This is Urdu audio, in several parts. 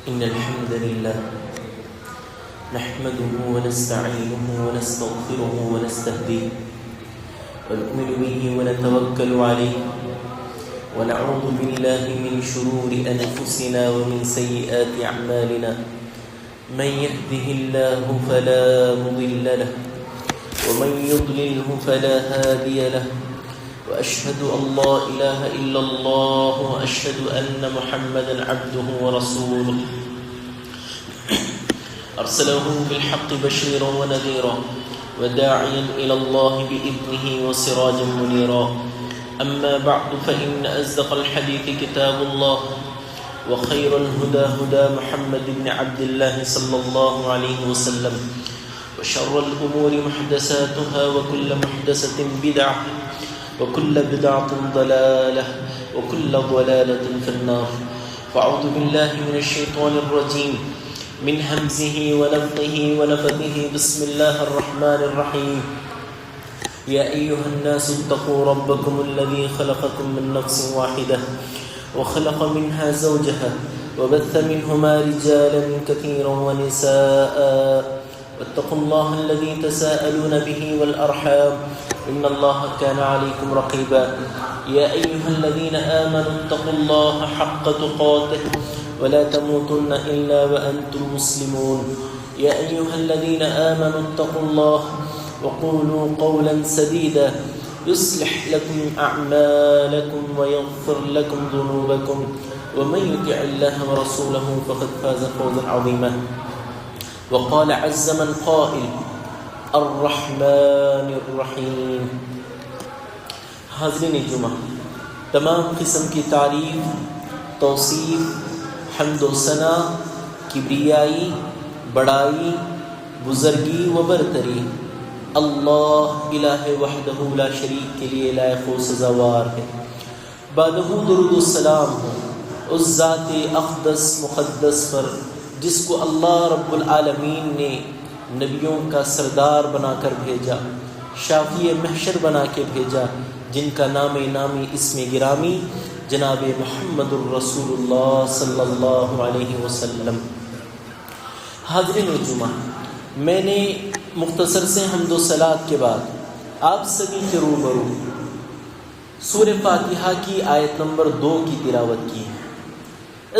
إن الحمد لله نحمده ونستعينه ونستغفره ونستهديه ونؤمن به ونتوكل عليه ونعوذ بالله من شرور أنفسنا ومن سيئات أعمالنا من يهده الله فلا مضل له ومن يضلله فلا هادي له وأشهد أن لا إله إلا الله وأشهد أن محمدا عبده ورسوله أرسله بالحق بشيرا ونذيرا وداعيا إلى الله بإذنه وسراجا منيرا أما بعد فإن أصدق الحديث كتاب الله وخير الهدى هدى محمد بن عبد الله صلى الله عليه وسلم وشر الأمور محدثاتها وكل محدثة بدعة وكل بدعة ضلالة وكل ضلالة في النار فأعوذ بالله من الشيطان الرجيم من همزه ونفثه ونفثه بسم الله الرحمن الرحيم يا أيها الناس اتقوا ربكم الذي خلقكم من نفس واحدة وخلق منها زوجها وبث منهما رجالا كثيرا ونساء واتقوا الله الذي تساءلون به والأرحام إن الله كان عليكم رقيبا يا أيها الذين آمنوا اتقوا الله حق تقاته ولا تموتن إلا وأنتم مسلمون يا أيها الذين آمنوا اتقوا الله وقولوا قولا سديدا يصلح لكم أعمالكم ويغفر لكم ذنوبكم ومن يطع الله ورسوله فقد فاز فوزا عظيما وقال عز من قائل الرحمن الرحیم. حاضرین جمعہ، تمام قسم کی تعریف، توصیف، حمد و ثنا، کبریائی، بڑائی، بزرگی و برتری اللہ الہ وحدہ لا شریک کے لیے لائق و سزاوار ہے. بعدہ درود و سلام ہو اس ذات اقدس مقدس پر جس کو اللہ رب العالمین نے نبیوں کا سردار بنا کر بھیجا، شافی محشر بنا کے بھیجا، جن کا نام نامی اسم گرامی جناب محمد الرسول اللہ صلی اللہ علیہ وسلم. حاضرین جمعہ، میں نے مختصر سے حمد و صلات کے بعد آپ سبھی کے روبرو سورہ فاتحہ کی آیت نمبر 2 کی تلاوت کی ہے.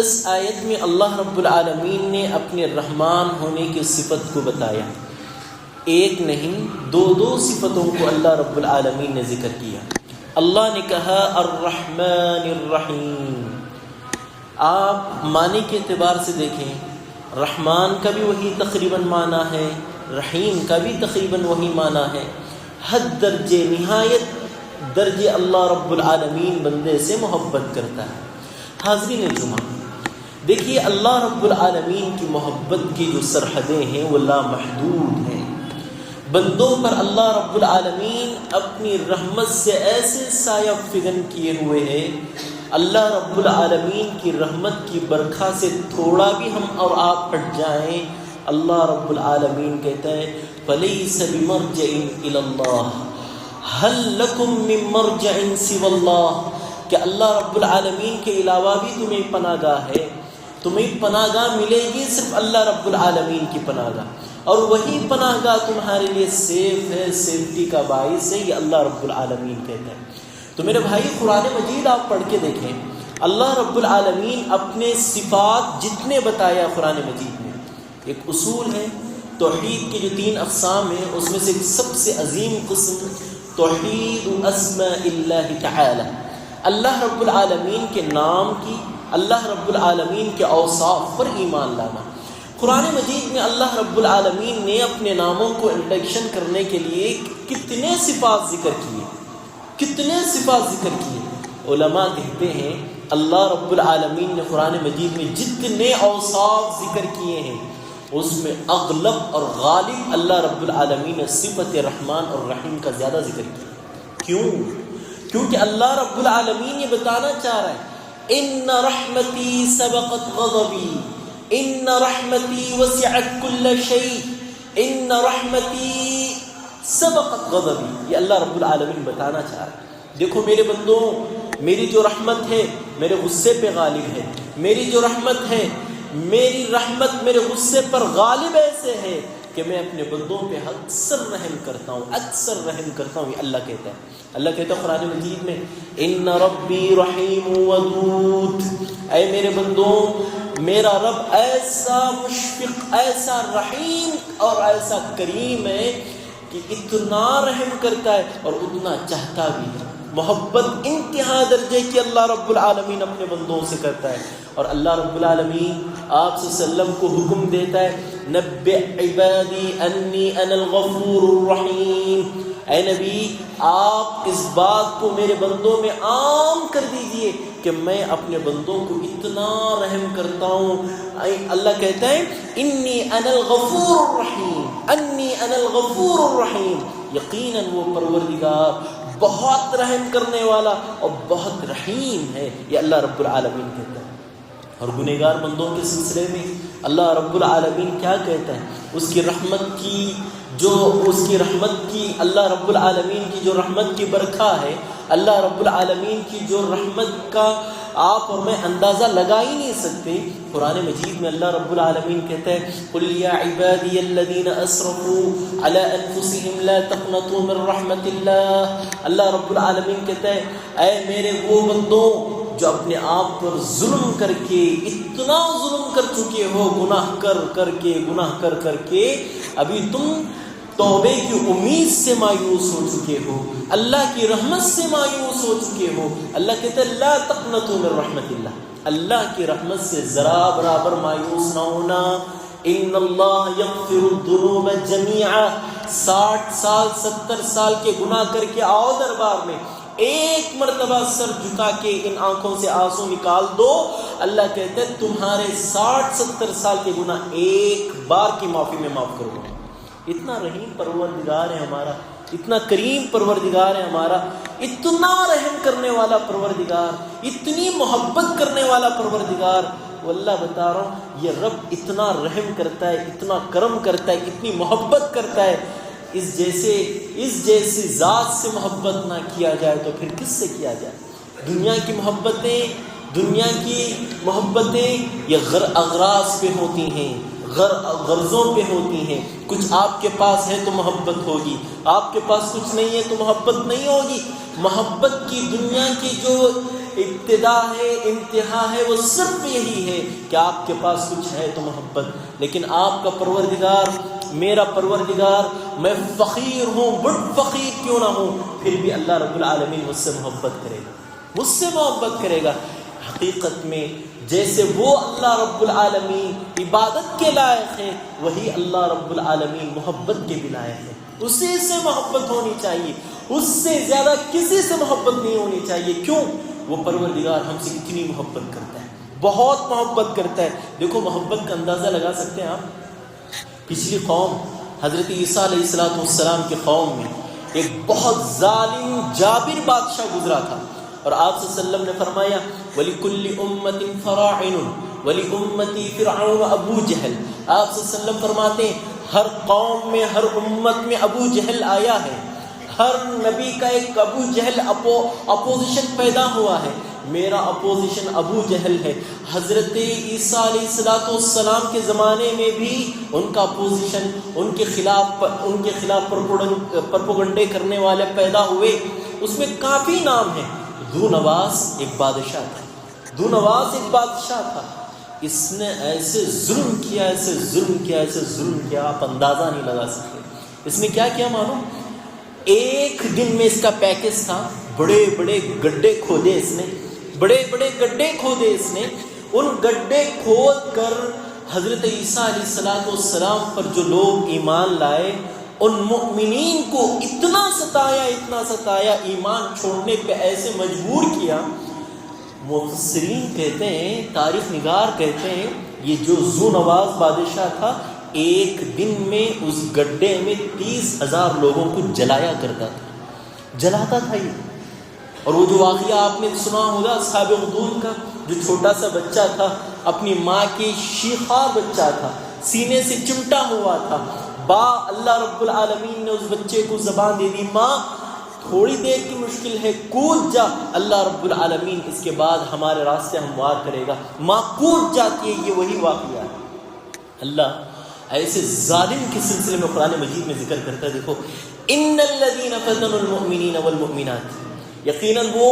اس آیت میں اللہ رب العالمین نے اپنے رحمان ہونے کی صفت کو بتایا. ایک نہیں، دو صفتوں کو اللہ رب العالمین نے ذکر کیا. اللہ نے کہا الرحمن الرحیم. آپ معنی کے اعتبار سے دیکھیں، رحمان کا بھی وہی تقریباً معنی ہے، رحیم کا بھی تقریباً وہی معنی ہے. حد درجے، نہایت درجے اللہ رب العالمین بندے سے محبت کرتا ہے. حاضرین جمعہ، دیکھیے اللہ رب العالمین کی محبت کی جو سرحدیں ہیں وہ لامحدود ہیں. بندوں پر اللہ رب العالمین اپنی رحمت سے ایسے سایہ فگن کیے ہوئے ہیں. اللہ رب العالمین کی رحمت کی برکھا سے تھوڑا بھی ہم اور آپ ہٹ جائیں، اللہ رب العالمین کہتا ہے فَلَيْسَ بِمَرْجَعٍ إِلَى اللَّهِ هَلْ لَكُمْ مِن مَرْجَعٍ سِوَى اللَّهِ. کہ اللہ رب العالمین کے علاوہ بھی تمہیں پناہ گاہ ہے، تمہیں پناہ گاہ ملے گی صرف اللہ رب العالمین کی پناہ گاہ، اور وہی پناہ گاہ تمہارے لیے سیف ہے، سیفٹی کا باعث ہے. یہ اللہ رب العالمین کہتا ہے. تو میرے بھائی، قرآن مجید آپ پڑھ کے دیکھیں، اللہ رب العالمین اپنے صفات جتنے بتایا قرآن مجید میں. ایک اصول ہے توحید کی جو 3 اقسام ہیں، اس میں سے سب سے عظیم قسم توحید اسماء اللہ تعالی، اللہ رب العالمین کے نام کی، اللہ رب العالمین کے اوصاف پر ایمان لانا. قرآن مجید میں اللہ رب العالمین نے اپنے ناموں کو انٹروڈکشن کرنے کے لیے کتنے صفات ذکر کیے. علماء کہتے ہیں اللہ رب العالمین نے قرآن مجید میں جتنے اوصاف ذکر کیے ہیں اس میں اغلب اور غالب اللہ رب العالمین نے صفت رحمان اور رحیم کا زیادہ ذکر کیا. کیونکہ اللہ رب العالمین یہ بتانا چاہ رہا ہے ان رحمتی سبقت غضبی، ان رحمتی وسعت کل شیء، ان رحمتی سبقت غضبی. یہ اللہ رب العالمین بتانا چاہ رہا ہے دیکھو میرے بندوں، میری جو رحمت ہے میرے غصے پہ غالب ہے، میری جو رحمت ہے میری رحمت میرے غصے پر غالب ایسے ہے کہ میں اپنے بندوں پہ اکثر رحم کرتا ہوں، اکثر رحم کرتا ہوں. یہ اللہ کہتا ہے. اللہ کہتا ہے قرآن مجید میں ان ربی رحیم ودود، اے میرے بندوں میرا رب ایسا مشفق، ایسا رحیم اور ایسا کریم ہے کہ اتنا رحم کرتا ہے اور اتنا چاہتا بھی ہے. محبت انتہا درجے کی اللہ رب العالمین اپنے بندوں سے کرتا ہے. اور اللہ رب العالمین آپ صلی اللہ علیہ وسلم کو حکم دیتا ہے نبئ عبادی انی انا الغفور الرحیم. اے نبی آپ اس بات کو میرے بندوں میں عام کر دیجئے کہ میں اپنے بندوں کو اتنا رحم کرتا ہوں. اللہ کہتا ہے انی انا الغفور الرحیم، انی انا الغفور الرحیم. یقیناً وہ پروردگار بہت رحم کرنے والا اور بہت رحیم ہے. یہ اللہ رب العالمین کہتا ہے. اور گنہگار بندوں کے سلسلے میں اللہ رب العالمین کیا کہتا ہے؟ اس کی رحمت کی اللہ رب العالمین کی جو رحمت کی برکھا ہے، اللہ رب العالمین کی جو رحمت کا آپ اور میں اندازہ لگا ہی نہیں سکتے. قرآن مجید میں اللہ رب العالمین کہتا ہے قل یا عبادی الذین اسرفوا علی انفسہم لا تقنطوا من رحمت اللہ. اللہ رب العالمین کہتا ہے اے میرے وہ بندوں جو اپنے آپ پر ظلم کر کے اتنا ظلم کر چکے ہو، گناہ کر کے ابھی تم توبے کی امید سے مایوس ہو چکے ہو، اللہ کی رحمت سے مایوس ہو چکے ہو. اللہ کہتا ہے لا تقنطوا من رحمت اللہ، اللہ کی رحمت سے ذرا برابر مایوس نہ ہونا. ان اللہ یغفر الذنوب جميعا. 60 سال 70 سال کے گناہ کر کے آؤ دربار میں، ایک مرتبہ سر جھکا کے ان آنکھوں سے آنسو نکال دو. اللہ کہتے ہیں تمہارے 60-70 سال کے گناہ ایک بار کی معافی میں معاف کروں گا. اتنا رحیم پروردگار ہے ہمارا، اتنا کریم پروردگار ہے ہمارا، اتنا رحم کرنے والا پروردگار، اتنی محبت کرنے والا پروردگار. واللہ بتا رہا ہوں یہ رب اتنا رحم کرتا ہے، اتنا کرم کرتا ہے، اتنی محبت کرتا ہے. اس جیسی ذات سے محبت نہ کیا جائے تو پھر کس سے کیا جائے؟ دنیا کی محبتیں یہ اغراض پہ ہوتی ہیں، غرضوں پہ ہوتی ہیں. کچھ آپ کے پاس ہے تو محبت ہوگی، آپ کے پاس کچھ نہیں ہے تو محبت نہیں ہوگی. محبت کی دنیا کی جو ابتدا ہے، انتہا ہے، وہ صرف یہی ہے کہ آپ کے پاس کچھ ہے تو محبت. لیکن آپ کا پروردگار، میرا پروردگار، میں فقیر ہوں، بڑھ فقیر کیوں نہ ہوں، پھر بھی اللہ رب العالمین مجھ سے محبت کرے گا. حقیقت میں جیسے وہ اللہ رب العالمین عبادت کے لائق ہے، وہی اللہ رب العالمین محبت کے بھی لائق ہے. اسی سے محبت ہونی چاہیے، اس سے زیادہ کسی سے محبت نہیں ہونی چاہیے. کیوں؟ وہ پروردگار ہم سے اتنی محبت کرتا ہے، بہت محبت کرتا ہے. دیکھو محبت کا اندازہ لگا سکتے ہیں آپ. پچھلی قوم حضرت عیسیٰ علیہ السلام کی قوم میں ایک بہت ظالم جابر بادشاہ گزرا تھا، اور آپ صلی اللہ علیہ وسلم نے فرمایا وَلِكُلِّ أُمَّةٍ فَرَاعِنٌ وَلِأُمَّتِي فِرْعَوْنُ أَبُو جَہل. آپ صلی اللہ علیہ وسلم فرماتے ہیں ہر قوم میں، ہر امت میں ابو جہل آیا ہے، ہر نبی کا ایک ابو جہل اپوزیشن پیدا ہوا ہے. میرا اپوزیشن ابو جہل ہے. حضرت عیسیٰ علیہ السلام کے زمانے میں بھی ان کا اپوزیشن، ان کے خلاف پروپیگنڈے کرنے والے پیدا ہوئے. اس میں کافی نام ہیں. ذو نواس ایک بادشاہ تھا. اس نے ایسے ظلم کیا آپ اندازہ نہیں لگا سکتے. اس نے کیا کیا معلوم؟ ایک دن میں اس کا پیکج تھا، بڑے بڑے گڈھے کھودے اس نے. ان گڈھے کھود کر حضرت عیسیٰ علیہ السلام پر جو لوگ ایمان لائے، ان مؤمنین کو اتنا ستایا، ایمان چھوڑنے پہ ایسے مجبور کیا. مفسرین کہتے ہیں، تاریخ نگار کہتے ہیں، یہ جو ذو نواس بادشاہ تھا ایک دن میں اس گڈھے میں 30,000 لوگوں کو جلاتا تھا یہ. اور وہ جو واقعہ آپ نے سنا ہوگا اصحاب اخدود کا، جو چھوٹا سا بچہ تھا، اپنی ماں کی شیخار بچہ تھا، سینے سے چمٹا ہوا تھا. اللہ رب العالمین نے اس بچے کو زبان دے دی، ماں تھوڑی دیر کی مشکل ہے، کود جا، اللہ رب العالمین اس کے بعد ہمارے راستے ہموار کرے گا۔ ماں کود جاتی ہے، یہ وہی واقعہ ہے۔ اللہ ایسے ظالم کے سلسلے میں قرآن مجید میں ذکر کرتا ہے، دیکھو ان الذین فتنوا المؤمنین والمؤمنات، یقیناً وہ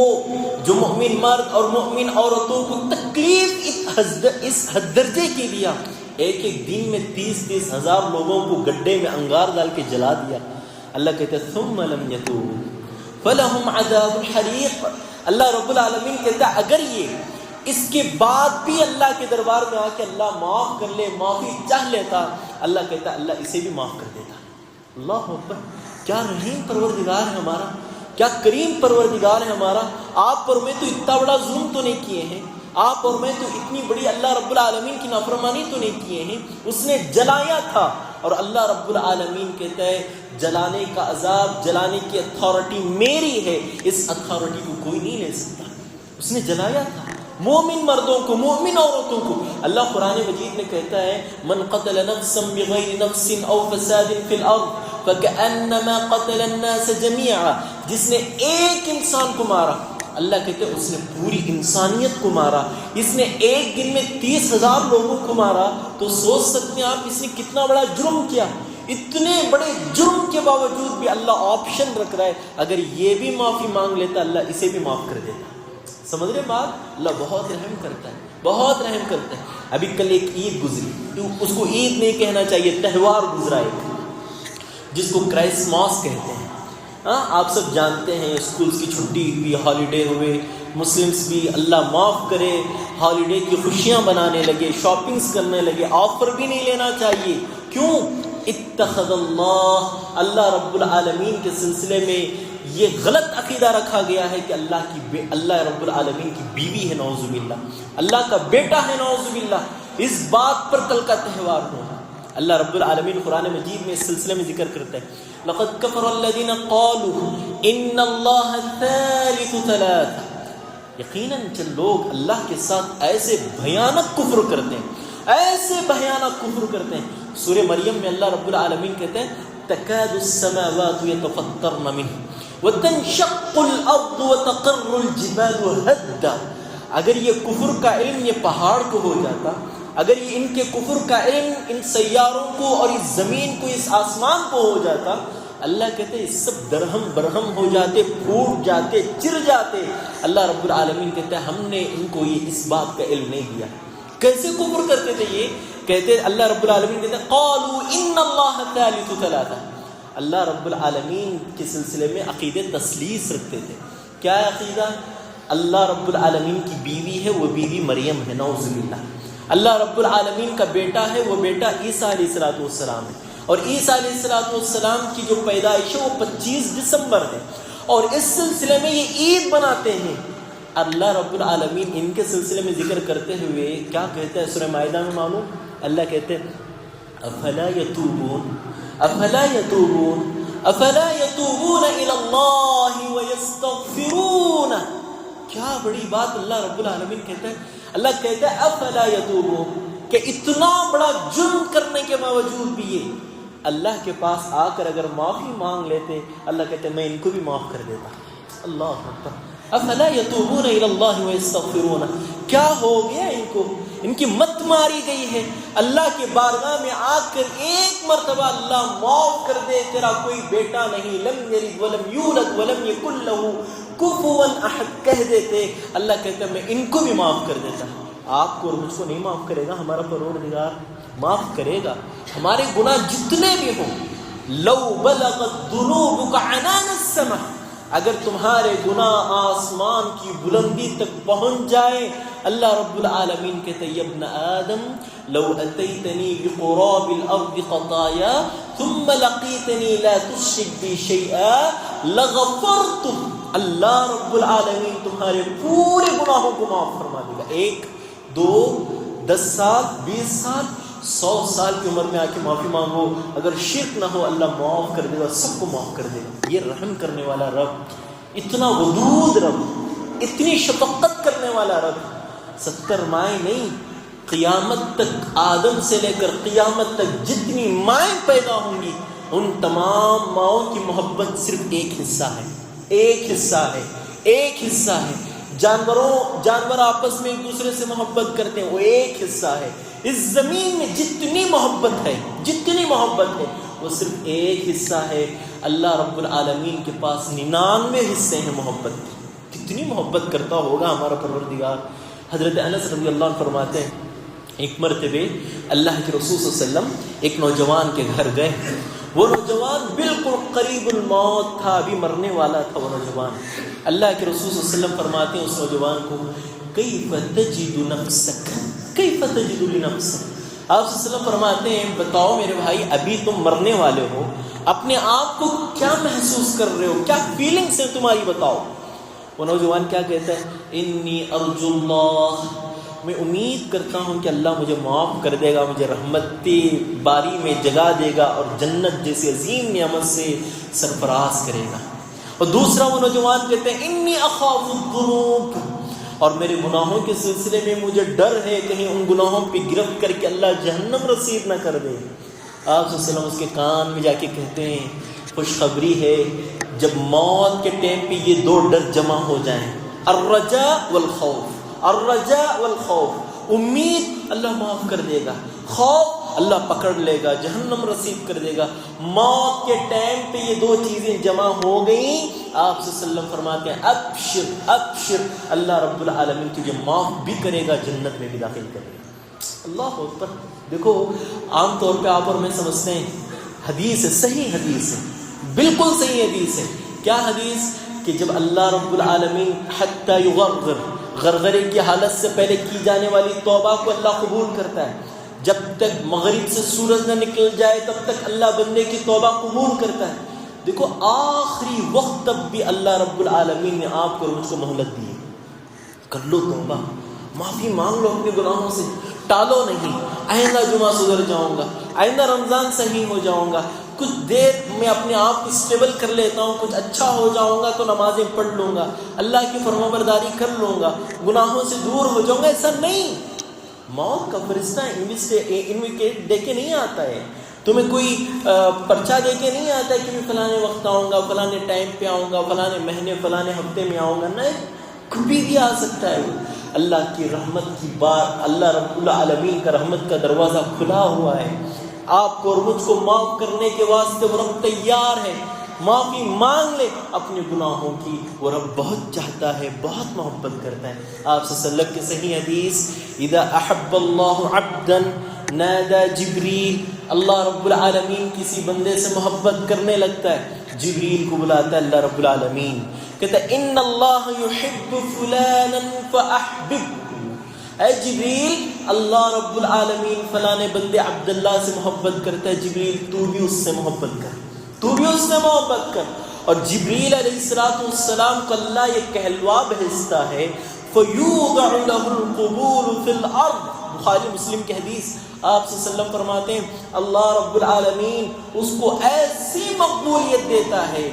جو مؤمن مرد اور مؤمن عورتوں کو تکلیف اس حد درجے کی دیا، ایک ایک دن میں 30 ہزار لوگوں کو گڈھے میں انگار ڈال کے جلا دیا۔ اللہ کہتے ہیں ثم لم یتوبوا فلہم عذاب الحریق۔ اللہ رب العالمین کہتا ہے اگر یہ اس کے بعد بھی اللہ کے دربار میں آ کے اللہ معاف کر لے، معافی چاہ لیتا، اللہ کہتا ہے اللہ اسے بھی معاف کر دیتا۔ اللہ اکبر، کیا رحیم پروردگار ہے ہمارا، کیا کریم پروردگار ہے ہمارا۔ آپ اور میں تو اتنا بڑا ظلم تو نہیں کیے ہیں، آپ اور میں تو اتنی بڑی اللہ رب العالمین کی نافرمانی تو نہیں کیے ہیں۔ اس نے جلایا تھا اور اللہ رب العالمین کہتا ہے جلانے کا عذاب، جلانے کی اتھارٹی میری ہے، اس اتھارٹی کو کوئی نہیں لے سکتا۔ اس نے جلایا تھا مومن مردوں کو، مومن عورتوں کو۔ اللہ قرآن مجید میں کہتا ہے من قتل نفسا بغیر نفس او فساد فی الارض فکأنما قتل الناس جميعا، جس نے ایک انسان کو مارا، اللہ کہتے ہیں اس نے پوری انسانیت کو مارا۔ اس نے ایک دن میں 30,000 لوگوں کو مارا، تو سوچ سکتے ہیں آپ اس نے کتنا بڑا جرم کیا۔ اتنے بڑے جرم کے باوجود بھی اللہ آپشن رکھ رہا ہے، اگر یہ بھی معافی مانگ لیتا اللہ اسے بھی معاف کر دیتا۔ سمجھ رہے بات؟ اللہ بہت رحم کرتا ہے، بہت رحم کرتا ہے۔ ابھی کل ایک عید گزری، تو اس کو عید نہیں کہنا چاہیے، تہوار گزرا ایک، جس کو کرسمس کہتے ہیں۔ ہاں آپ سب جانتے ہیں، اسکولز کی چھٹی ہوئی، ہالیڈے ہوئے، مسلمس بھی اللہ معاف کرے ہالیڈے کی خوشیاں بنانے لگے، شاپنگز کرنے لگے۔ آفر بھی نہیں لینا چاہیے، کیوں؟ اتخذ اللہ رب العالمین کے سلسلے میں یہ غلط عقیدہ رکھا گیا ہے کہ اللہ رب العالمین کی بیوی ہے، نعوذ باللہ، اللہ کا بیٹا ہے، نعوذ باللہ۔ اس بات پر کل کا تہوار ہو۔ اللہ رب العالمین قرآن مجید میں اس سلسلے میں ذکر کرتا ہے لقد كفر الذين قالوا ان اللہ ثالث ثلاثہ، یقیناً جو لوگ اللہ کے ساتھ ایسے بھیانک کفر کرتے ہیں، ایسے بھیانک کفر کرتے ہیں۔ سورہ مریم میں اللہ رب العالمین کہتے ہیں تکاد السماوات يتفطرن منه وتنشق الارض وتقر الجبال هدا۔ اگر یہ کفر کا علم یہ پہاڑ کو ہو جاتا، اگر یہ ان کے کفر کا علم ان سیاروں کو اور اس زمین کو، اس آسمان کو ہو جاتا، اللہ کہتے ہیں سب درہم برہم ہو جاتے، پھوٹ جاتے، چر جاتے۔ اللہ رب العالمین کہتا ہے ہم نے ان کو یہ اس بات کا علم نہیں دیا۔ کیسے کفر کرتے تھے یہ؟ کہتے اللہ رب العالمین کہتے ہیں قالوا ان اللہ ثالث ثلاثہ، اللہ رب العالمین کے سلسلے میں عقیدے تثلیث رکھتے تھے۔ کیا ہے عقیدہ؟ اللہ رب العالمین کی بیوی ہے، وہ بیوی مریم ہے، نعوذ باللہ۔ اللہ رب العالمین کا بیٹا ہے، وہ بیٹا عیسیٰ علیہ السلام ہے، اور عیسیٰ علیہ السلام کی جو پیدائش ہے وہ 25 دسمبر ہے، اور اس سلسلے میں یہ عید مناتے ہیں۔ اللہ رب العالمین ان کے سلسلے میں ذکر کرتے ہوئے کیا کہتا ہے سورہ مائدہ میں معلوم؟ اللہ کہتے ہیں افلا یتوبون افلا یتوبون افلا یتوبون الی اللہ ویستغفرون۔ کیا بڑی بات اللہ رب العالمین کہتا ہے۔ اللہ کہتا ہے افلا یتوبون، کہ اتنا بڑا جرم کرنے کے باوجود بھی یہ اللہ کے پاس آ کر اگر معافی مانگ لیتے، اللہ کہتے ہیں میں ان کو بھی معاف کر دیتا۔ اللہ اکبر، افلا یتوبون الی اللہ ویستغفرون۔ کیا ہو گیا ان کو؟ ان کی مت ماری گئی ہے۔ اللہ کے بارگاہ میں آ کر ایک مرتبہ اللہ معاف کر دے، تیرا کوئی بیٹا نہیں، لم یلد ولم یولد ولم یکن لہ کفوا احد کہہ دیتے، اللہ کہتا ہے میں ان کو بھی معاف کر دیتا۔ آپ کو اور مجھ کو نہیں معاف کرے گا؟ ہمارا پروردگار معاف کرے گا، ہمارے گناہ جتنے بھی ہوں۔ لو بلغت ذنوبک عنان السماء، اگر تمہارے گناہ آسمان کی بلندی تک پہنچ جائے، اللہ رب العالمین کہتے ہیں ابن آدم لو اتیتنی بقراب الارض خطایا ثم لقیتنی لا تشرک بی شیئا لغفرت۔ اللہ رب العالمین تمہارے پورے گناہوں کو معاف فرما دے گا۔ 1 2 10 سال 20 سال 100 سال کی عمر میں آ کے معافی مانگو، اگر شرک نہ ہو اللہ معاف کر دے گا، سب کو معاف کر دے گا۔ یہ رحم کرنے والا رب، اتنا ودود رب، اتنی شفقت کرنے والا رب، 70 مائیں نہیں، قیامت تک آدم سے لے کر قیامت تک جتنی مائیں پیدا ہوں گی ان تمام ماؤں کی محبت صرف ایک حصہ ہے، ایک حصہ ہے. جانور آپس میں ایک دوسرے سے محبت کرتے ہیں، وہ ایک حصہ ہے. اس زمین میں جتنی محبت ہے وہ صرف ایک حصہ ہے. اللہ رب العالمین کے پاس 99 حصے ہیں محبت کے. کتنی محبت کرتا ہوگا ہمارا پروردگار. حضرت انس رضی اللہ عنہ فرماتے ہیں ایک مرتبہ اللہ کے رسول صلی اللہ علیہ وسلم ایک نوجوان کے گھر گئے. وہ نوجوان بالکل قریب الموت تھا، ابھی مرنے والا تھا وہ نوجوان. اللہ کے رسول صلی اللہ علیہ وسلم فرماتے ہیں اس نوجوان کو کیف تجد نفسک، کیف تجد لنفسک. آپ صلی اللہ علیہ وسلم فرماتے ہیں بتاؤ میرے بھای، ابھی تم مرنے والے ہو، اپنے آپ کو کیا محسوس کر رہے ہو، کیا فیلنگس ہیں تمہاری، بتاؤ. وہ نوجوان کیا کہتا ہے؟ انی ارجو اللہ، میں امید کرتا ہوں کہ اللہ مجھے معاف کر دے گا، مجھے رحمتی باری میں جگا دے گا اور جنت جیسی عظیم نعمت سے سرفراز کرے گا. اور دوسرا وہ نوجوان کہتے ہیں انی اخاف الذنوب، اور میرے گناہوں کے سلسلے میں مجھے ڈر ہے کہیں ان گناہوں پہ گرفت کر کے اللہ جہنم رسید نہ کر دے. آپ صلی اللہ علیہ وسلم اس کے کان میں جا کے کہتے ہیں خوشخبری ہے، جب موت کے ٹائم پہ یہ دو ڈر جمع ہو جائیں، الرجاء والخوف، امید اللہ معاف کر دے گا، خوف اللہ پکڑ لے گا، جہنم رسید کر دے گا. موت کے ٹائم پہ یہ دو چیزیں جمع ہو گئیں. آپ صلی اللہ علیہ وسلم فرماتے ہیں ابشر، اللہ رب العالمین تجھے معاف بھی کرے گا، جنت میں بھی داخل کرے گا. اللہ اکبر. دیکھو عام طور پہ آپ اور میں سمجھتے ہیں حدیث ہے، صحیح حدیث ہے، بالکل صحیح حدیث ہے. کیا حدیث؟ کہ جب اللہ رب العالمین حتی یغرغر، غرغرے کی حالت سے پہلے کی جانے والی توبہ کو اللہ قبول کرتا ہے. جب تک مغرب سے سورج نہ نکل جائے تب تک اللہ بندے کی توبہ قبول کرتا ہے. دیکھو آخری وقت تب بھی اللہ رب العالمین نے آپ کو اور مجھ کو مہلت دی ہے. کر لو توبہ، معافی مانگ لو اپنے گناہوں سے، ٹالو نہیں. آئندہ جمعہ سدھر جاؤں گا، آئندہ رمضان صحیح ہو جاؤں گا، کچھ دیر میں اپنے آپ کو اسٹیبل کر لیتا ہوں، کچھ اچھا ہو جاؤں گا تو نمازیں پڑھ لوں گا، اللہ کی فرمانبرداری کر لوں گا، گناہوں سے دور ہو جاؤں گا. ایسا نہیں. موت کا فرشتہ انویٹیٹ دے کے نہیں آتا ہے، تمہیں کوئی پرچہ دے کے نہیں آتا ہے کہ میں فلانے وقت آؤں گا، فلانے ٹائم پہ آؤں گا، فلانے مہینے فلانے ہفتے میں آؤں گا. نہیں، کبھی بھی آ سکتا ہے. اللہ کی رحمت کی بات، اللہ رب العالمین کا رحمت کا دروازہ کھلا ہوا ہے. آپ کو اور مجھ کو معاف کرنے کے واسطے وہ رب تیار ہے. معافی مانگ لے اپنے گناہوں کی، وہ رب بہت چاہتا ہے، بہت محبت کرتا ہے. آپ صلی اللہ علیہ وسلم کی صحیح حدیث اذا احب اللہ عبدا نادى جبریل، اللہ رب العالمین کسی بندے سے محبت کرنے لگتا ہے، جبریل کو بلاتا ہے اللہ رب العالمین، کہتا ہے ان اللہ یحب فلانا فاحببه، اے جبریل اللہ رب العالمین فلانے بندے عبداللہ سے محبت کرتا ہے، جبریل تو بھی اس سے محبت کر، تو بھی اس سے محبت کر. اور جبریل علیہ السلام کو اللہ یہ کہلوا بھیجتا ہے فَيُوضَعُ لَهُ الْقُبُولُ فِي الْأَرْضِ، بخاری مسلم کی حدیث. آپ صلی اللہ علیہ وسلم فرماتے ہیں اللہ رب العالمین اس کو ایسی مقبولیت دیتا ہے،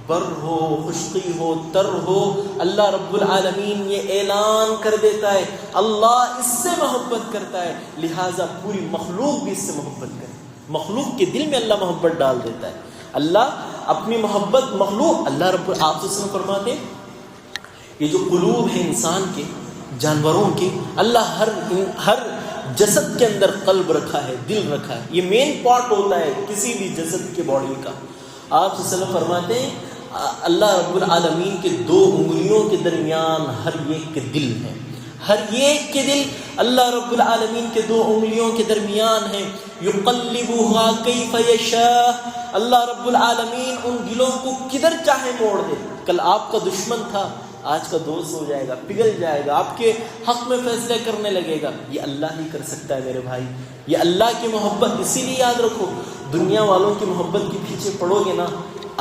بر ہو، خشکی ہو، تر ہو، اللہ رب العالمین یہ اعلان کر دیتا ہے اللہ اس سے محبت کرتا ہے، لہٰذا پوری مخلوق بھی اس سے محبت کرے. مخلوق کے دل میں اللہ محبت ڈال دیتا ہے. اللہ اپنی محبت مخلوق، اللہ رب آپ سے فرماتے ہیں یہ جو قلوب ہے انسان کے، جانوروں کے، اللہ ہر جسد کے اندر قلب رکھا ہے، دل رکھا ہے. یہ مین پارٹ ہوتا ہے کسی بھی جسد کے باڈی کا. آپ صلی اللہ علیہ وسلم فرماتے ہیں اللہ رب العالمین کے دو انگلیوں کے درمیان ہر ایک کے دل ہیں، ہر ایک کے دل اللہ رب العالمین کے دو انگلیوں کے درمیان ہیں. یقلبها کیف یشاء، اللہ رب العالمین ان دلوں کو کدھر چاہے موڑ دے. کل آپ کا دشمن تھا، آج کا دوست ہو جائے گا، پگھل جائے گا، آپ کے حق میں فیصلے کرنے لگے گا. یہ اللہ ہی کر سکتا ہے میرے بھائی. یہ اللہ کی محبت، اسی لیے یاد رکھو دنیا والوں کی محبت کے پیچھے پڑو گے نا،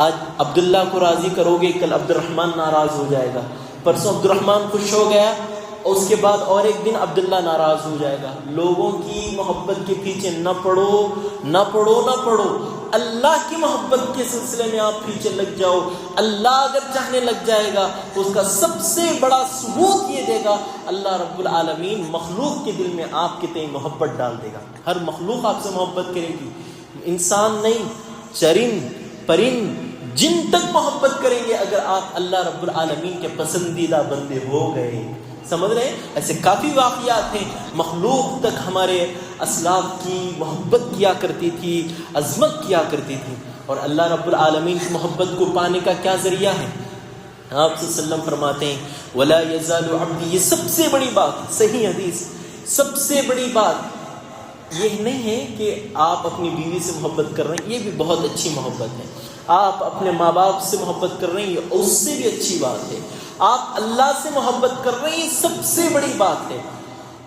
آج عبداللہ کو راضی کرو گے، کل عبد الرحمن ناراض ہو جائے گا، پرسوں عبد الرحمن خوش ہو گیا اور اس کے بعد اور ایک دن عبداللہ ناراض ہو جائے گا. لوگوں کی محبت کے پیچھے نہ پڑو. اللہ کی محبت کے سلسلے میں آپ پیچھے لگ جاؤ. اللہ اگر چاہنے لگ جائے گا تو اس کا سب سے بڑا ثبوت یہ دے گا اللہ رب العالمین مخلوق کے دل میں آپ کے تئیں محبت ڈال دے گا. ہر مخلوق آپ سے محبت کرے گی، انسان نہیں، چرند، پرند، جن تک محبت کریں گے اگر آپ اللہ رب العالمین کے پسندیدہ بندے ہو گئے. سمجھ رہے ہیں؟ ایسے کافی واقعات ہیں. مخلوق تک ہمارے اسلاف کی محبت کیا کرتی تھی، عظمت کیا کرتی تھی. اور اللہ رب العالمین کی محبت کو پانے کا کیا ذریعہ ہے؟ آپ صلی اللہ علیہ وسلم فرماتے ہیں وَلَا يَزَالُ عَبْدِي. یہ سب سے بڑی بات، صحیح حدیث، سب سے بڑی بات یہ نہیں ہے کہ آپ اپنی بیوی سے محبت کر رہے ہیں، یہ بھی بہت اچھی محبت ہے. آپ اپنے ماں باپ سے محبت کر رہے ہیں، یہ اس سے بھی اچھی بات ہے. آپ اللہ سے محبت کر رہے ہیں، یہ سب سے بڑی بات ہے.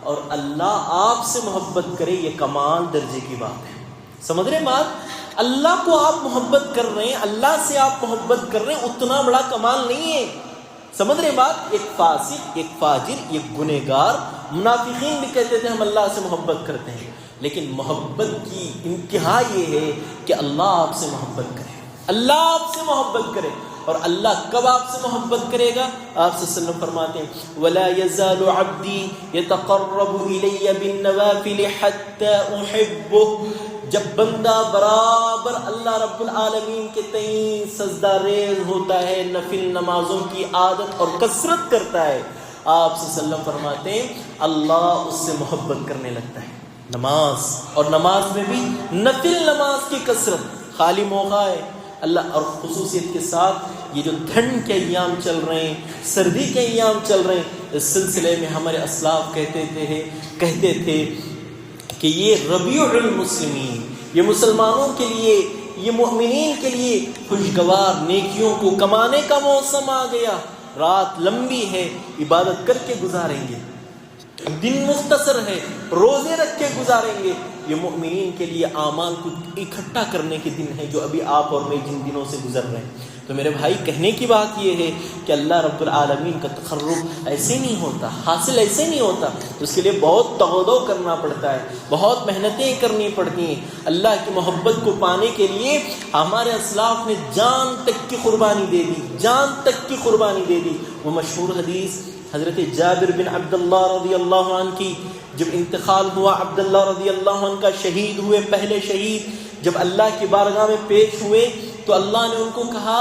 اور اللہ آپ سے محبت کرے، یہ کمال درجے کی بات ہے. سمجھ رہے بات؟ اللہ کو آپ محبت کر رہے ہیں، اللہ سے آپ محبت کر رہے ہیں، اتنا بڑا کمال نہیں ہے. سمجھ رہے بات؟ ایک فاسق، ایک فاجر، ایک گنہگار، منافقین بھی کہتے تھے ہم اللہ سے محبت کرتے ہیں. لیکن محبت کی انتہا یہ ہے کہ اللہ آپ سے محبت کرے، اللہ آپ سے محبت کرے. اور اللہ کب آپ سے محبت کرے گا؟ آپ صلی اللہ علیہ وسلم فرماتے ہیں وَلَا يَزَالُ عَبْدِي يَتَقَرَّبُ إِلَيَّ بِالنَّوَافِلِ حَتَّى أُحِبُّهُ. جب بندہ برابر اللہ رب العالمین کے تئیں سجدہ ریز ہوتا ہے، نفل نمازوں کی عادت اور کثرت کرتا ہے، آپ صلی اللہ علیہ وسلم فرماتے ہیں اللہ اس سے محبت کرنے لگتا ہے. نماز، اور نماز میں بھی نفل نماز کی کثرت. خالی موقع ہے اللہ، اور خصوصیت کے ساتھ یہ جو ٹھنڈ کے ایام چل رہے ہیں، سردی کے ایام چل رہے ہیں، اس سلسلے میں ہمارے اسلاف کہتے تھے کہ یہ ربیع المسلمین، یہ مسلمانوں کے لیے، یہ مؤمنین کے لیے خوشگوار نیکیوں کو کمانے کا موسم آ گیا. رات لمبی ہے، عبادت کر کے گزاریں گے، دن مختصر ہے، روزے رکھ کے گزاریں گے. یہ مؤمنین کے لیے اعمال کو اکٹھا کرنے کے دن ہے جو ابھی آپ اور میں جن دنوں سے گزر رہے ہیں. تو میرے بھائی کہنے کی بات یہ ہے کہ اللہ رب العالمین کا تقرب ایسے نہیں ہوتا، حاصل ایسے نہیں ہوتا. اس کے لیے بہت تغدو کرنا پڑتا ہے، بہت محنتیں کرنی پڑتی ہیں. اللہ کی محبت کو پانے کے لیے ہمارے اسلاف نے جان تک کی قربانی دے دی، جان تک کی قربانی دے دی. وہ مشہور حدیث حضرت جابر بن عبداللہ رضی اللہ عنہ کی، جب انتقال ہوا عبداللہ رضی اللہ عنہ کا، شہید ہوئے، پہلے شہید، جب اللہ کی بارگاہ میں پیش ہوئے تو اللہ نے ان کو کہا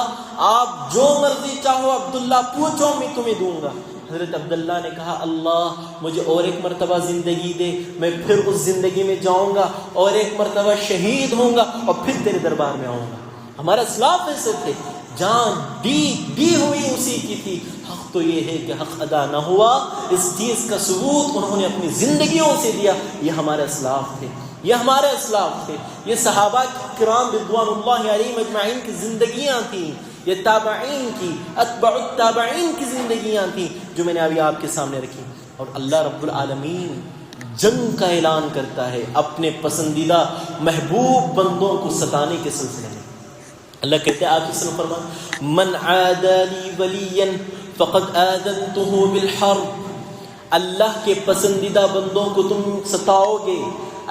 آپ جو مرضی چاہو عبداللہ پوچھو میں تمہیں دوں گا. حضرت عبداللہ نے کہا اللہ مجھے اور ایک مرتبہ زندگی دے، میں پھر اس زندگی میں جاؤں گا، اور ایک مرتبہ شہید ہوں گا، اور پھر تیرے دربار میں آؤں گا. ہمارے اسلاف ایسے تھے، جان دی ہوئی اسی کی تھی. حق تو یہ ہے کہ حق ادا نہ ہوا، اس چیز کا ثبوت انہوں نے اپنی زندگیوں سے دیا. یہ ہمارے اسلاف تھے، یہ ہمارے اسلاف تھے، یہ صحابہ کرام رضوان اللہ علیہم اجمعین کی زندگیاں تھیں، یہ تابعین کی، اتباع التابعین کی زندگیاں تھیں جو میں نے ابھی آپ کے سامنے رکھی. اور اللہ رب العالمین جنگ کا اعلان کرتا ہے اپنے پسندیدہ محبوب بندوں کو ستانے کے سلسلے میں. اللہ کہتے ہیں آپ اس نے فرمایا من عادى لي وليا فقد آذنته بالحرب. اللہ کے پسندیدہ بندوں کو تم ستاؤ گے،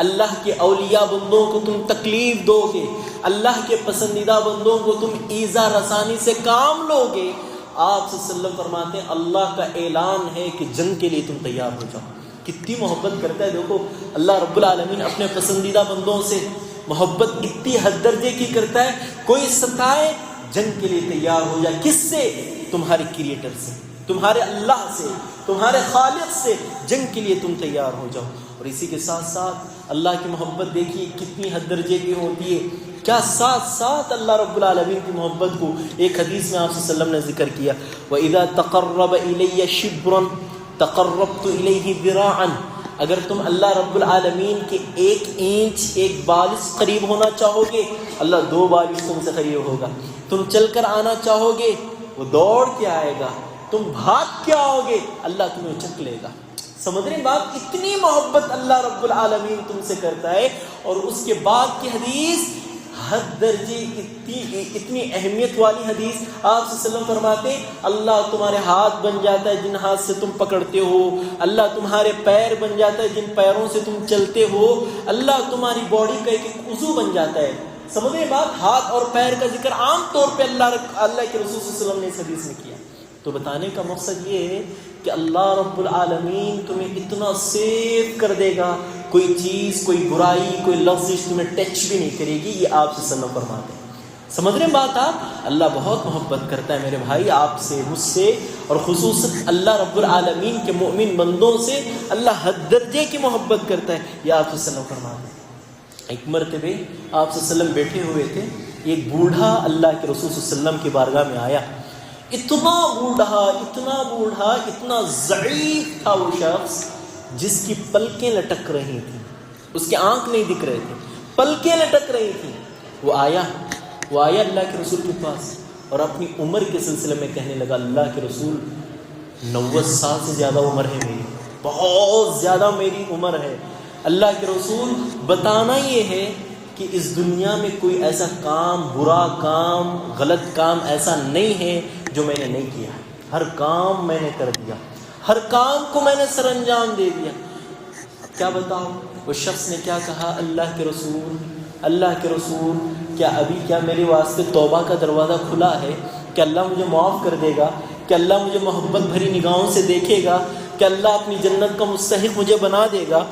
اللہ کے اولیاء بندوں کو تم تکلیف دو گے، اللہ کے پسندیدہ بندوں کو تم ایذا رسانی سے کام لو گے. آپ صلی اللہ علیہ وسلم فرماتے ہیں اللہ کا اعلان ہے کہ جنگ کے لیے تم تیار ہو جاؤ. کتنی محبت کرتا ہے دیکھو اللہ رب العالمین اپنے پسندیدہ بندوں سے. محبت اتنی حد درجے کی کرتا ہے، کوئی ستائے جنگ کے لیے تیار ہو جائے. کس سے؟ تمہارے کریٹر سے، تمہارے اللہ سے، تمہارے خالق سے. جنگ کے لیے تم تیار ہو جاؤ. اور اسی کے ساتھ ساتھ اللہ کی محبت دیکھیے کتنی حد درجے کی ہوتی ہے. کیا ساتھ ساتھ اللہ رب العالمین کی محبت کو ایک حدیث میں آپ صلی اللہ علیہ وسلم نے ذکر کیا وَإِذَا تَقَرَّبَ إِلَيَّ شِبْرًا تَقَرَّبْتُ إِلَيْهِ ذِرَاعًا. اگر تم اللہ رب العالمین کے 1 انچ 1 بالش قریب ہونا چاہو گے، اللہ 2 بالش تم سے قریب ہوگا. تم چل کر آنا چاہو گے، وہ دوڑ کے آئے گا. تم بھاگ کے آؤ گے، اللہ تمہیں چک لے گا. سمجھ رہے بات؟ اتنی محبت اللہ رب العالمین تم سے کرتا ہے. اور اس کے بعد کی حدیث حد درجے اتنی اہمیت والی حدیث. آپ صلی اللہ علیہ وسلم فرماتے ہیں اللہ تمہارے ہاتھ بن جاتا ہے جن ہاتھ سے تم پکڑتے ہو، اللہ تمہارے پیر بن جاتا ہے جن پیروں سے تم چلتے ہو، اللہ تمہاری باڈی کا ایک عضو بن جاتا ہے. سمجھے بات؟ ہاتھ اور پیر کا ذکر عام طور پہ اللہ کے رسول صلی اللہ علیہ وسلم نے اس حدیث میں کیا. تو بتانے کا مقصد یہ ہے کہ اللہ رب العالمین تمہیں اتنا سیو کر دے گا، کوئی چیز، کوئی برائی، کوئی لفظ تمہیں ٹچ بھی نہیں کرے گی. یہ آپ سے سلام فرماتے ہیں. سمجھ رہے بات آپ؟ اللہ بہت محبت کرتا ہے میرے بھائی آپ سے، مجھ سے، اور خصوصاً اللہ رب العالمین کے مؤمن بندوں سے اللہ حد درجے کی محبت کرتا ہے۔ یا آپ صلی اللہ علیہ وسلم فرماتے ہیں ایک مرتبہ آپ صلی اللہ علیہ وسلم بیٹھے ہوئے تھے، ایک بوڑھا اللہ کے رسول صلی اللہ علیہ وسلم کی بارگاہ میں آیا، اتنا بوڑھا اتنا ضعیف تھا وہ شخص جس کی پلکیں لٹک رہی تھیں، اس کے آنکھ نہیں دکھ رہے تھے، پلکیں لٹک رہی تھیں۔ وہ آیا اللہ کے رسول کے پاس اور اپنی عمر کے سلسلے میں کہنے لگا، اللہ کے رسول 90 سال سے زیادہ عمر ہے میری، بہت زیادہ میری عمر ہے، اللہ کے رسول بتانا یہ ہے کہ اس دنیا میں کوئی ایسا کام، برا کام، غلط کام ایسا نہیں ہے جو میں نے نہیں کیا، ہر کام میں نے کر دیا، ہر کام کو میں نے سر انجام دے دیا۔ اب کیا بتاؤں وہ شخص نے کیا کہا، اللہ کے رسول کیا میرے واسطے توبہ کا دروازہ کھلا ہے؟ کہ اللہ مجھے معاف کر دے گا؟ کہ اللہ مجھے محبت بھری نگاہوں سے دیکھے گا؟ کہ اللہ اپنی جنت کا مستحق مجھے بنا دے گا؟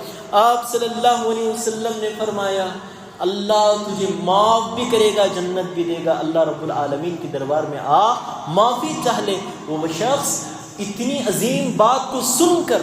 آپ صلی اللہ علیہ وسلم نے فرمایا اللہ تجھے معاف بھی کرے گا، جنت بھی دے گا، اللہ رب العالمین کے دربار میں آ، معافی چاہ لے۔ وہ شخص اتنی عظیم بات کو سن کر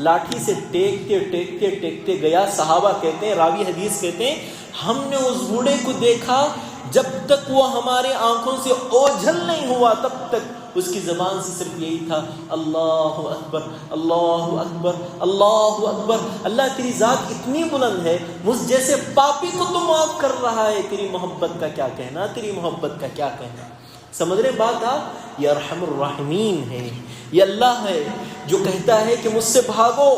لاٹھی سے ٹیکتے گیا۔ صحابہ کہتے ہیں، راوی حدیث کہتے ہیں، ہم نے اس بوڑھے کو دیکھا جب تک وہ ہمارے آنکھوں سے اوجھل نہیں ہوا تب تک اس کی زبان سے صرف یہی تھا، اللہ اکبر، اللہ اکبر، اللہ اکبر۔ اللہ تیری ذات اتنی بلند ہے، مجھ جیسے پاپی کو تو معاف کر رہا ہے، تیری محبت کا کیا کہنا، تیری محبت کا کیا کہنا۔ سمجھ رہے بات آپ؟ یہ ارحم الراحمین ہے، یہ اللہ ہے جو کہتا ہے کہ مجھ سے بھاگو،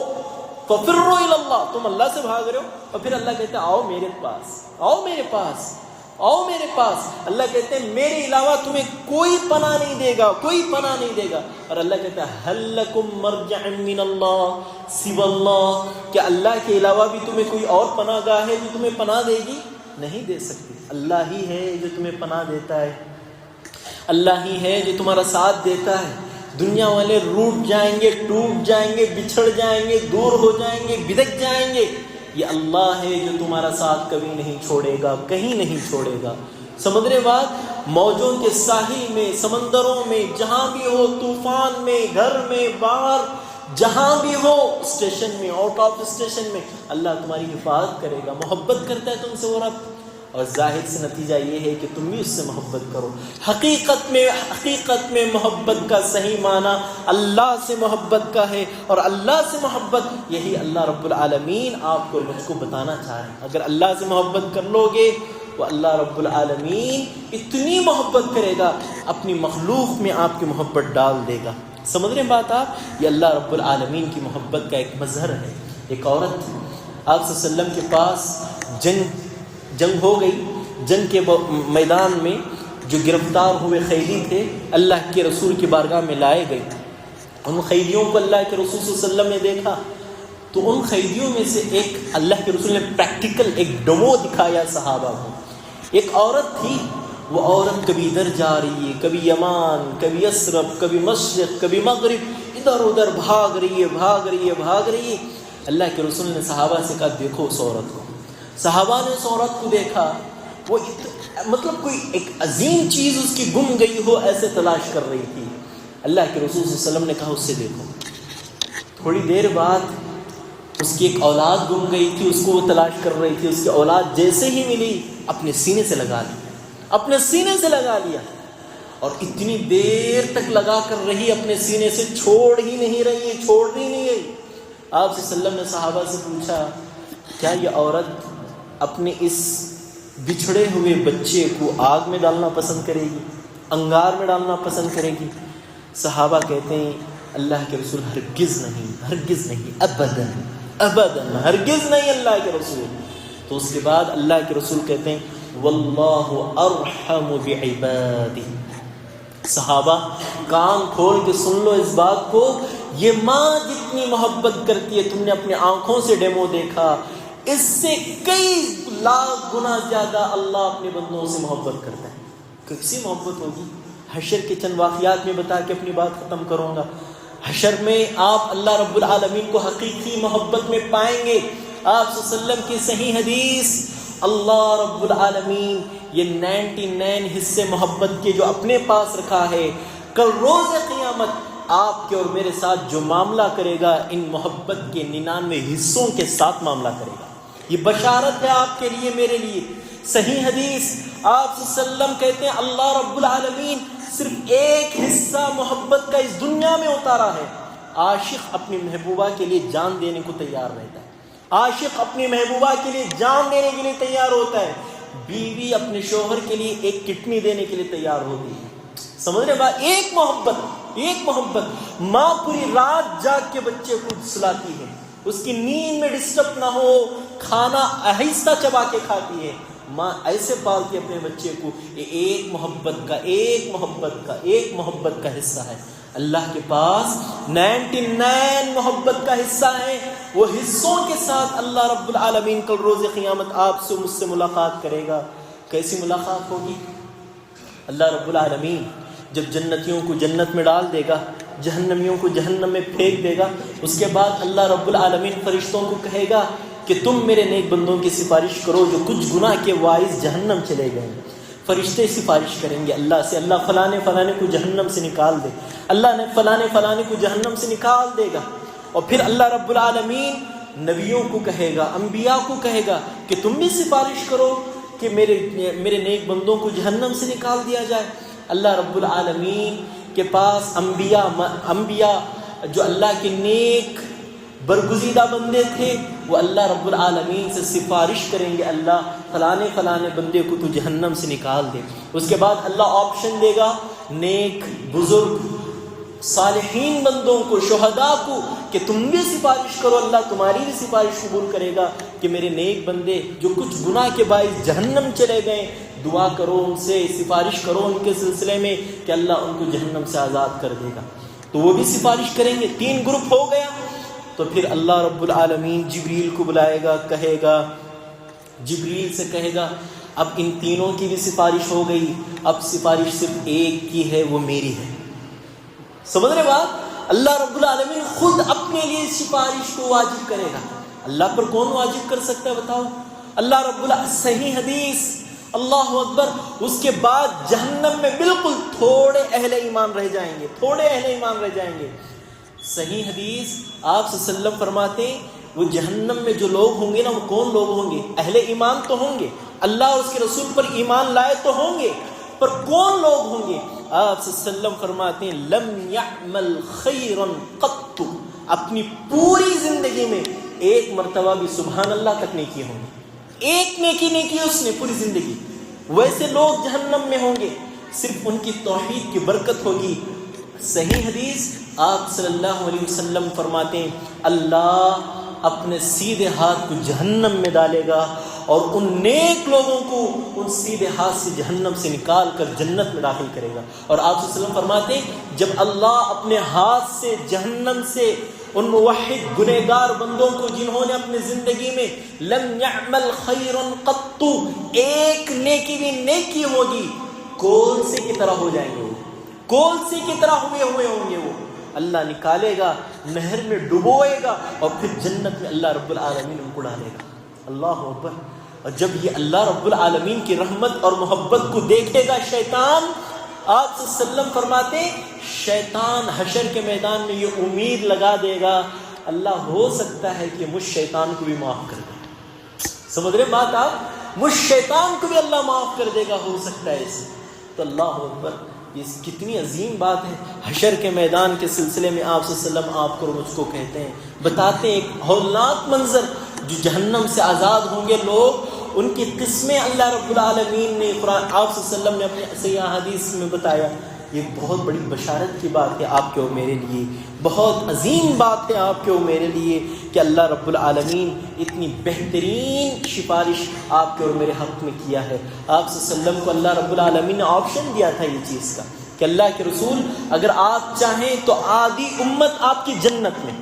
ففروا الی اللہ، تم اللہ سے بھاگ رہے ہو، اور پھر اللہ کہتا ہے آؤ میرے پاس، آؤ میرے پاس، آؤ میرے پاس۔ اللہ کہتے ہیں میرے علاوہ تمہیں کوئی پناہ نہیں دے گا، کوئی پناہ نہیں دے گا۔ اور اللہ کہتا ہے هل لکم مرجع من اللہ سوى اللہ، کہ اللہ کے علاوہ بھی تمہیں کوئی اور پناہ گاہ ہے جو تمہیں پناہ دے گی؟ نہیں دے سکتی۔ اللہ ہی ہے جو تمہیں پناہ دیتا ہے، اللہ ہی ہے جو تمہارا ساتھ دیتا ہے۔ دنیا والے روٹ جائیں گے، ٹوٹ جائیں گے، بچھڑ جائیں گے، دور ہو جائیں گے، بدک جائیں گے، یہ اللہ ہے جو تمہارا ساتھ کبھی نہیں چھوڑے گا، کہیں نہیں چھوڑے گا۔ سمندر بات، موجوں کے ساحل میں، سمندروں میں، جہاں بھی ہو، طوفان میں، گھر میں، باہر، جہاں بھی ہو، اسٹیشن میں، آؤٹ آف اسٹیشن میں، اللہ تمہاری حفاظت کرے گا۔ محبت کرتا ہے تم سے وہ رب، اور ظاہر سے نتیجہ یہ ہے کہ تم بھی اس سے محبت کرو۔ حقیقت میں محبت کا صحیح معنی اللہ سے محبت کا ہے، اور اللہ سے محبت یہی اللہ رب العالمین آپ کو مجھ کو بتانا چاہ رہے ہیں۔ اگر اللہ سے محبت کر لو گے تو اللہ رب العالمین اتنی محبت کرے گا، اپنی مخلوق میں آپ کی محبت ڈال دے گا۔ سمجھ رہے ہیں بات آپ؟ یہ اللہ رب العالمین کی محبت کا ایک مظہر ہے۔ ایک عورت آپ صلی اللہ علیہ وسلم کے پاس جنگ ہو گئی، جنگ کے میدان میں جو گرفتار ہوئے قیدی تھے اللہ کے رسول کی بارگاہ میں لائے گئے۔ ان قیدیوں کو اللہ کے رسول صلی اللہ علیہ وسلم نے دیکھا تو ان قیدیوں میں سے ایک اللہ کے رسول نے پریکٹیکل ایک ڈیمو دکھایا صحابہ کو۔ ایک عورت تھی، وہ عورت کبھی ادھر جا رہی ہے، کبھی یمان، کبھی یثرب، کبھی مشرق، کبھی مغرب، ادھر ادھر بھاگ رہی ہے۔ اللہ کے رسول نے صحابہ سے کہا دیکھو اس عورت کو۔ صحابہ نے اس عورت کو دیکھا، وہ مطلب کوئی ایک عظیم چیز اس کی گم گئی ہو ایسے تلاش کر رہی تھی۔ اللہ کے رسول صلی اللہ علیہ وسلم نے کہا اس سے دیکھو۔ تھوڑی دیر بعد اس کی ایک اولاد گم گئی تھی، اس کو وہ تلاش کر رہی تھی۔ اس کی اولاد جیسے ہی ملی اپنے سینے سے لگا لیا، اور اتنی دیر تک لگا کر رہی، اپنے سینے سے چھوڑ ہی نہیں رہی۔ آپ صلی اللہ علیہ وسلم نے صحابہ سے پوچھا کیا یہ عورت اپنے اس بچھڑے ہوئے بچے کو آگ میں ڈالنا پسند کرے گی، انگار میں ڈالنا پسند کرے گی؟ صحابہ کہتے ہیں اللہ کے رسول ہرگز نہیں، ابداً ہرگز نہیں اللہ کے رسول۔ تو اس کے بعد اللہ کے رسول کہتے ہیں واللہ ارحم بعبادہ۔ صحابہ کان کھول کے سن لو اس بات کو، یہ ماں جتنی محبت کرتی ہے، تم نے اپنی آنکھوں سے ڈیمو دیکھا، اس سے کئی لاکھ گنا زیادہ اللہ اپنے بندوں سے محبت کرتا ہے۔ کیسی محبت ہوگی؟ حشر کے چند واقعات میں بتا کے اپنی بات ختم کروں گا۔ حشر میں آپ اللہ رب العالمین کو حقیقی محبت میں پائیں گے۔ آپ صلی اللہ علیہ وسلم کی صحیح حدیث، اللہ رب العالمین یہ 99 حصے محبت کے جو اپنے پاس رکھا ہے، کل روز قیامت آپ کے اور میرے ساتھ جو معاملہ کرے گا ان محبت کے 99 حصوں کے ساتھ معاملہ کرے گا۔ یہ بشارت ہے آپ کے لیے، میرے لیے۔ صحیح حدیث آپ صلی اللہ علیہ وسلم کہتے ہیں اللہ رب العالمین صرف ایک حصہ محبت کا اس دنیا میں اتارا ہے۔ عاشق اپنی محبوبہ کے لیے جان دینے کو تیار رہتا ہے، عاشق اپنی محبوبہ کے لیے جان دینے کے لیے تیار ہوتا ہے، بیوی اپنے شوہر کے لیے ایک کڈنی دینے کے لیے تیار ہوتی ہے۔ سمجھ رہے بات؟ ایک محبت ماں پوری رات جاگ کے بچے کو سلاتی ہے، اس کی نیند میں ڈسٹرب نہ ہو، کھانا آہستہ چبا کے کھاتی ہے، ماں ایسے پالتی اپنے بچے کو۔ یہ ایک محبت کا حصہ ہے۔ اللہ کے پاس 99 محبت کا حصہ ہے، وہ حصوں کے ساتھ اللہ رب العالمین کل روز قیامت آپ سے مجھ سے ملاقات کرے گا۔ کیسی ملاقات ہوگی؟ اللہ رب العالمین جب جنتیوں کو جنت میں ڈال دے گا، جہنمیوں کو جہنم میں پھینک دے گا، اس کے بعد اللہ رب العالمین فرشتوں کو کہے گا کہ تم میرے نیک بندوں کی سفارش کرو جو کچھ گناہ کے باعث جہنم چلے گئے۔ فرشتے سفارش کریں گے اللہ سے، اللہ فلانے کو جہنم سے نکال دے، اللہ نے فلانے کو جہنم سے نکال دے گا۔ اور پھر اللہ رب العالمین نبیوں کو کہے گا، انبیاء کو کہے گا کہ تم بھی سفارش کرو کہ میرے نیک بندوں کو جہنم سے نکال دیا جائے۔ اللہ رب العالمین کے پاس انبیاء جو اللہ کے نیک برگزیدہ بندے تھے، وہ اللہ رب العالمین سے سفارش کریں گے اللہ فلانے بندے کو تو جہنم سے نکال دے۔ اس کے بعد اللہ آپشن دے گا نیک بزرگ صالحین بندوں کو، شہداء کو، کہ تم بھی سفارش کرو، اللہ تمہاری بھی سفارش قبول کرے گا کہ میرے نیک بندے جو کچھ گناہ کے باعث جہنم چلے گئے، دعا کرو ان سے، سفارش کرو ان کے سلسلے میں کہ اللہ ان کو جہنم سے آزاد کر دے گا۔ تو وہ بھی سفارش کریں گے۔ 3 گروپ ہو گیا۔ تو پھر اللہ رب العالمین جبریل کو بلائے گا، کہے گا، جبریل سے کہے گا اب ان تینوں کی بھی سفارش ہو گئی، اب سفارش صرف ایک کی ہے، وہ میری ہے۔ سمجھ رہے بات؟ اللہ رب العالمین خود اپنے لیے سفارش کو واجب کرے گا۔ اللہ پر کون واجب کر سکتا ہے بتاؤ؟ اللہ رب العالمین۔ صحیح حدیث، اللہ اکبر۔ اس کے بعد جہنم میں بالکل تھوڑے اہل ایمان رہ جائیں گے، صحیح حدیث آپ صلی اللہ علیہ وسلم فرماتے ہیں وہ جہنم میں جو لوگ ہوں گے نا، وہ کون لوگ ہوں گے؟ اہل ایمان تو ہوں گے، اللہ اور اس کے رسول پر ایمان لائے تو ہوں گے، پر کون لوگ ہوں گے؟ آپ صلی اللہ علیہ وسلم فرماتے ہیں لم يعمل خیرا قط، اپنی پوری زندگی میں ایک مرتبہ بھی سبحان اللہ تک نہیں کیے ہوں گے، ایک نیکی نہیں کی اس نے پوری زندگی، ویسے لوگ جہنم میں ہوں گے، صرف ان کی توحید کی برکت ہوگی۔ صحیح حدیث آپ صلی اللہ علیہ وسلم فرماتے ہیں اللہ اپنے سیدھے ہاتھ کو جہنم میں ڈالے گا اور ان نیک لوگوں کو ان سیدھے ہاتھ سے جہنم سے نکال کر جنت میں داخل کرے گا۔ اور آپ صلی اللہ علیہ وسلم فرماتے ہیں جب اللہ اپنے ہاتھ سے جہنم سے ان موحد گنہگار بندوں کو جنہوں نے اپنی زندگی میں لم يعمل خیرا قط، ایک نیکی بھی نیکی ہوگی، کولسے کی طرح ہو جائیں گے، وہ کولسے کی طرح ہوئے ہوں گے، وہ اللہ نکالے گا، نہر میں ڈبوئے گا اور پھر جنت میں اللہ رب العالمین ان کو ڈالے گا۔ اللہ اکبر۔ اور جب یہ اللہ رب العالمین کی رحمت اور محبت کو دیکھے گا شیطان، آپ صلی اللہ علیہ وسلم فرماتے شیطان حشر کے میدان میں یہ امید لگا دے گا اللہ ہو سکتا ہے کہ مجھ شیطان کو بھی معاف کر دے۔ سمجھ رہے بات آپ؟ مجھ شیطان کو بھی اللہ معاف کر دے گا، ہو سکتا ہے اسے۔ تو اللہ اکبر، یہ کتنی عظیم بات ہے۔ حشر کے میدان کے سلسلے میں آپ صلی اللہ علیہ وسلم آپ کو اور مجھ کو کہتے ہیں، بتاتے ہیں ایک ہولناک منظر، جو جہنم سے آزاد ہوں گے لوگ، ان کی قسمیں اللہ رب العالمین نے قرآن آپ صلی اللہ علیہ وسلم نے اپنے صحیح حدیث میں بتایا۔ یہ بہت بڑی بشارت کی بات ہے آپ کے اور میرے لیے، بہت عظیم بات ہے آپ کے اور میرے لیے کہ اللہ رب العالمین اتنی بہترین سفارش آپ کے اور میرے حق میں کیا ہے۔ آپ صلی اللہ علیہ وسلم کو اللہ رب العالمین نے آپشن دیا تھا یہ چیز کا کہ اللہ کے رسول اگر آپ چاہیں تو آدھی امت آپ کی جنت میں،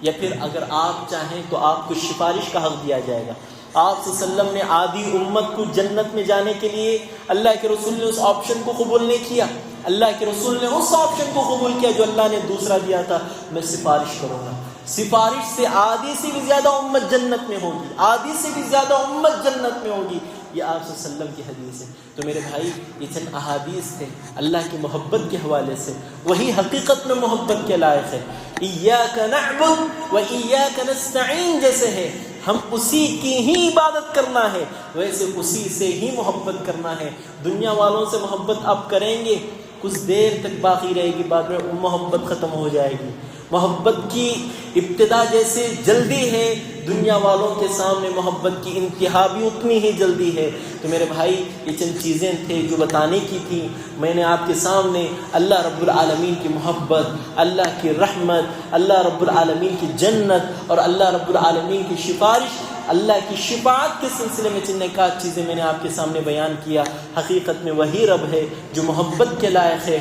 یا پھر اگر آپ چاہیں تو آپ کو سفارش کا حق دیا جائے گا۔ آپ صلی اللہ علیہ وسلم نے آدھی امت کو جنت میں جانے کے لیے اللہ کے رسول نے اس آپشن کو قبول نہیں کیا، اللہ کے رسول نے اس آپشن کو قبول کیا جو اللہ نے دوسرا دیا تھا، میں سفارش کروں گا۔ سفارش سے آدھی سے بھی زیادہ امت جنت میں ہوگی، آدھی سے بھی زیادہ امت جنت میں ہوگی، یہ آپ صلی اللہ علیہ وسلم کی حدیث ہے۔ تو میرے بھائی یہ چند احادیث تھے اللہ کی محبت کے حوالے سے، وہی حقیقت میں محبت کے لائق ہے۔ ایاک نعبد و ایاک نستعین جیسے ہے، ہم اسی کی ہی عبادت کرنا ہے، ویسے اسی سے ہی محبت کرنا ہے۔ دنیا والوں سے محبت آپ کریں گے، کچھ دیر تک باقی رہے گی، بعد میں محبت ختم ہو جائے گی۔ محبت کی ابتدا جیسے جلدی ہے، دنیا والوں کے سامنے محبت کی انتہا بھی اتنی ہی جلدی ہے۔ تو میرے بھائی یہ چند چیزیں تھے جو بتانے کی تھی، میں نے آپ کے سامنے اللہ رب العالمین کی محبت، اللہ کی رحمت، اللہ رب العالمین کی جنت اور اللہ رب العالمین کی سفارش، اللہ کی شفاعت کے سلسلے میں چند ایک چیزیں میں نے آپ کے سامنے بیان کیا۔ حقیقت میں وہی رب ہے جو محبت کے لائق ہے،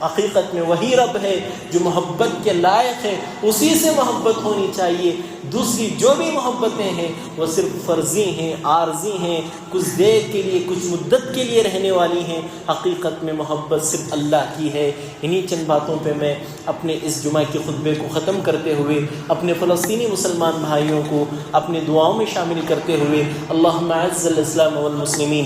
حقیقت میں وہی رب ہے جو محبت کے لائق ہے، اسی سے محبت ہونی چاہیے۔ دوسری جو بھی محبتیں ہیں وہ صرف فرضی ہیں، عارضی ہیں، کچھ دیر کے لیے، کچھ مدت کے لیے رہنے والی ہیں۔ حقیقت میں محبت صرف اللہ کی ہے۔ انہی چند باتوں پہ میں اپنے اس جمعہ کے خطبے کو ختم کرتے ہوئے اپنے فلسطینی مسلمان بھائیوں کو اپنے دعاؤں میں شامل کرتے ہوئے اللہم اعز الاسلام والمسلمین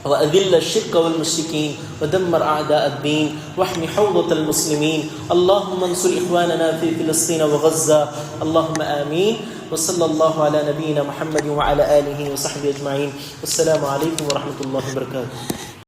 وأذل الشرك والمشركين ودمر أعداء الدين واحمِ حوضة المسلمين اللهم انصر إخواننا في فلسطين وغزة اللهم آمين وصلى الله على نبينا محمد وعلى آله وصحبه أجمعين والسلام عليكم ورحمة الله وبركاته.